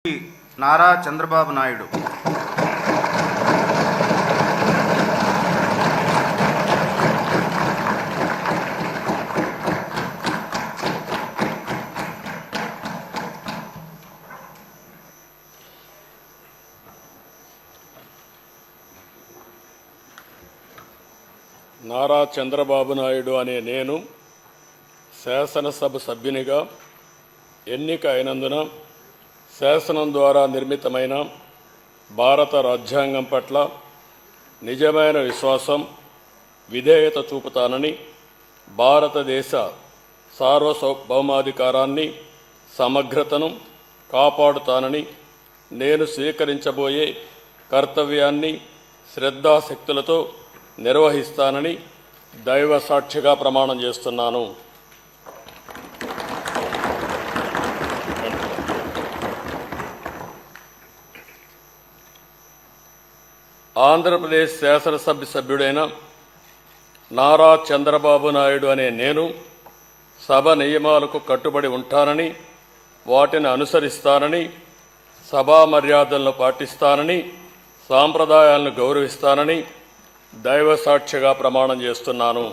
నారా చంద్రబాబు నాయుడు. నారా చంద్రబాబు నాయుడు అనే నేను శాసనసభ సభ్యునిగా ఎన్నిక అయినందున శాసనం ద్వారా నిర్మితమైన భారత రాజ్యాంగం పట్ల నిజమైన విశ్వాసం, విధేయత చూపుతానని, భారతదేశ సార్వభౌమాధికారాన్ని, సమగ్రతను కాపాడుతానని, నేను స్వీకరించబోయే కర్తవ్యాన్ని శ్రద్ధాశక్తులతో నిర్వహిస్తానని దైవ సాక్షిగా ప్రమాణం చేస్తున్నాను. ఆంధ్రప్రదేశ్ శాసనసభ సభ్యుడైన నారా చంద్రబాబు నాయుడు అనే నేను సభ నియమాలకు కట్టుబడి ఉంటానని, వాటిని అనుసరిస్తానని, సభా మర్యాదలను పాటిస్తానని, సాంప్రదాయాలను గౌరవిస్తానని దైవ సాక్షిగా ప్రమాణం చేస్తున్నాను.